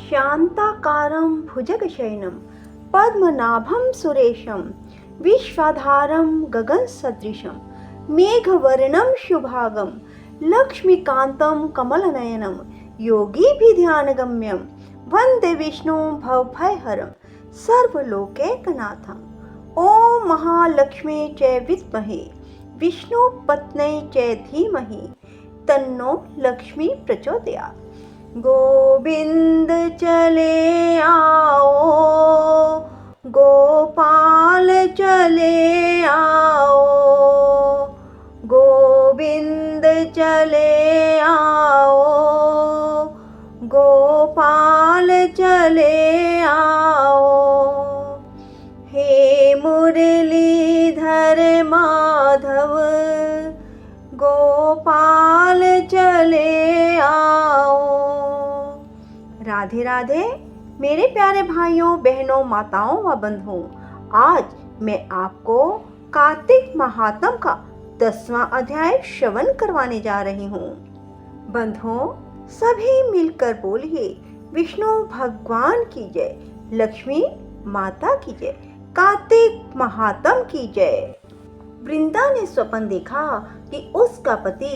शांताकारं भुजगशयनं पद्मनाभं सुरेशं विश्वाधारं गगनसदृशं मेघवर्णं शुभांगं लक्ष्मीकान्तं कमलनयनं योगिभिर्ध्यानगम्यं वन्दे विष्णुं भवभयहरं सर्वलोकैकनाथम्। ॐ महालक्ष्मी च विद्महे विष्णुपत्न्यै च धीमहि तन्नो लक्ष्मी प्रचोदयात्। गोविंद चले आओ, गोपाल चले आओ, गोविंद चले आओ, गोपाल चले आओ। हे मुरलीधर माधव गोपाल चले आओ। राधे राधे मेरे प्यारे भाइयों बहनों माताओं व बंधुओं, आज मैं आपको कार्तिक महात्म का 10वां अध्याय श्रवण करवाने जा रही हूँ। बंधुओं, सभी मिलकर बोलिए विष्णु भगवान की जय, लक्ष्मी माता की जय, कार्तिक महात्म की जय। वृंदा ने स्वप्न देखा कि उसका पति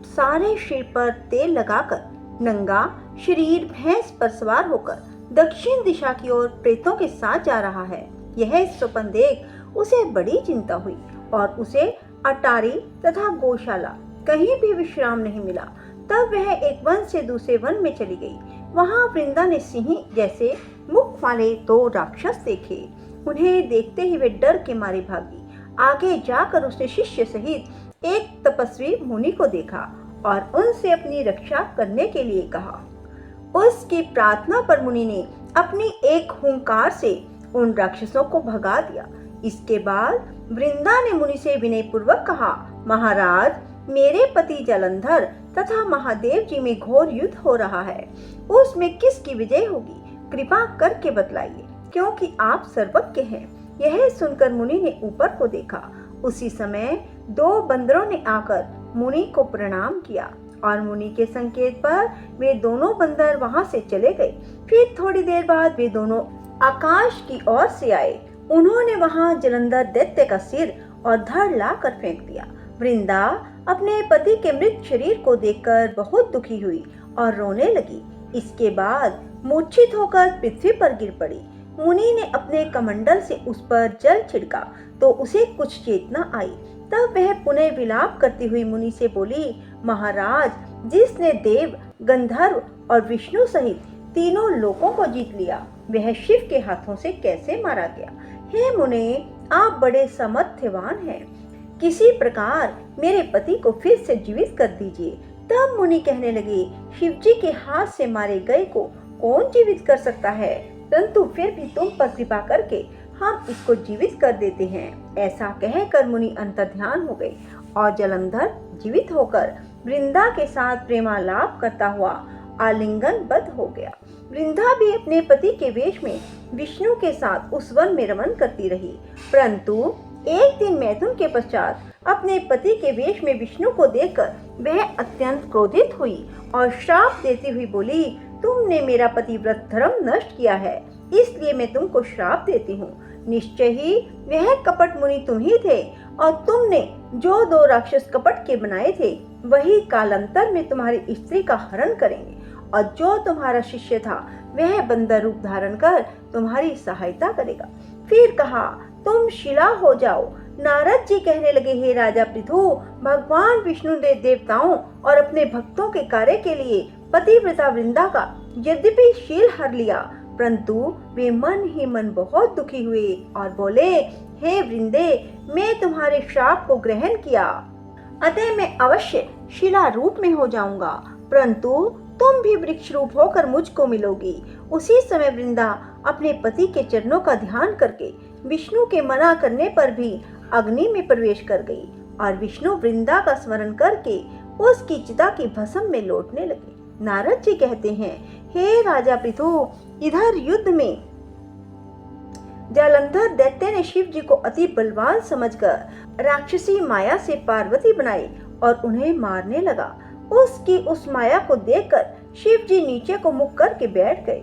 सारे सिर पर तेल लगाकर नंगा शरीर भैंस पर सवार होकर दक्षिण दिशा की ओर प्रेतों के साथ जा रहा है। यह स्वप्न देख उसे बड़ी चिंता हुई और उसे अटारी तथा गौशाला कहीं भी विश्राम नहीं मिला। तब वह एक वन से दूसरे वन में चली गई। वहां वृंदा ने सिंह जैसे मुख वाले 2 राक्षस देखे। उन्हें देखते ही वे डर के मारे भागी। आगे जाकर उसने शिष्य सहित एक तपस्वी मुनि को देखा और उनसे अपनी रक्षा करने के लिए कहा। उसकी प्रार्थना पर मुनि ने अपनी एक हुंकार से उन राक्षसों को भगा दिया। इसके बाद वृंदा ने मुनि से विनय पूर्वक कहा, महाराज, मेरे पति जालंधर तथा महादेव जी में घोर युद्ध हो रहा है। उसमें किसकी विजय होगी, कृपा करके बतलाइए, क्योंकि आप सर्वज्ञ हैं। यह सुनकर मुनि ने ऊपर को देखा। उसी समय 2 बंदरों ने आकर मुनि को प्रणाम किया और मुनि के संकेत पर वे दोनों बंदर वहां से चले गए। फिर थोड़ी देर बाद वे दोनों आकाश की ओर से आए। उन्होंने वहां जलंधर दैत्य का सिर और धड़ ला कर फेंक दिया। वृंदा अपने पति के मृत शरीर को देखकर बहुत दुखी हुई और रोने लगी। इसके बाद मूर्छित होकर पृथ्वी पर गिर पड़ी। मुनि ने अपने कमंडल से उस पर जल छिड़का तो उसे कुछ चेतना आई। तब वह पुनः विलाप करती हुई मुनि से बोली, महाराज, जिसने देव, गंधर्व और विष्णु सहित तीनों लोकों को जीत लिया, वह शिव के हाथों से कैसे मारा गया? हे मुने, आप बड़े सामर्थ्यवान हैं। किसी प्रकार मेरे पति को फिर से जीवित कर दीजिए। तब मुनि कहने लगे, शिवजी के हाथ से मारे गए को कौन जीवित कर सकता है? परंतु फिर भी तुम पर कृपा करके हम इसको जीवित कर देते हैं। ऐसा कहकर मुनि अंतर्ध्यान हो गए और जलंधर जीवित होकर वृंदा के साथ प्रेमालाप करता हुआ आलिंगनबद्ध हो गया। वृंदा भी अपने पति के वेश में विष्णु के साथ उस वन में रमन करती रही। परंतु एक दिन मैथुन के पश्चात अपने पति के वेश में विष्णु को देखकर वह अत्यंत क्रोधित हुई और श्राप देती हुई बोली, तुमने मेरा पतिव्रत धर्म नष्ट किया है, इसलिए मैं तुमको श्राप देती हूँ। निश्चय ही वह कपट मुनि तुम ही थे और तुमने जो 2 राक्षस कपट के बनाए थे, वही कालांतर में तुम्हारी स्त्री का हरण करेंगे और जो तुम्हारा शिष्य था वह बंदर रूप धारण कर तुम्हारी सहायता करेगा। फिर कहा, तुम शिला हो जाओ। नारद जी कहने लगे, हे राजा पृथु, भगवान विष्णु ने देवताओं और अपने भक्तों के कार्य के लिए पतिव्रता वृंदा का यद्यपि शील हर लिया, परंतु वे मन ही मन बहुत दुखी हुए और बोले, हे वृंदे, मैं तुम्हारे श्राप को ग्रहण किया, अतः मैं अवश्य शिला रूप में हो जाऊंगा, परंतु तुम भी वृक्ष रूप होकर मुझको मिलोगी। उसी समय वृंदा अपने पति के चरणों का ध्यान करके विष्णु के मना करने पर भी अग्नि में प्रवेश कर गई और विष्णु वृंदा का स्मरण करके उसकी चिता की भस्म में लौटने लगे। नारद जी कहते हैं, हे राजा पृथु, इधर युद्ध में जालंधर दैत्य ने शिव जी को अति बलवान समझकर राक्षसी माया से पार्वती बनाई और उन्हें मारने लगा। उसकी उस माया को देखकर शिव जी नीचे को मुख करके बैठ गए।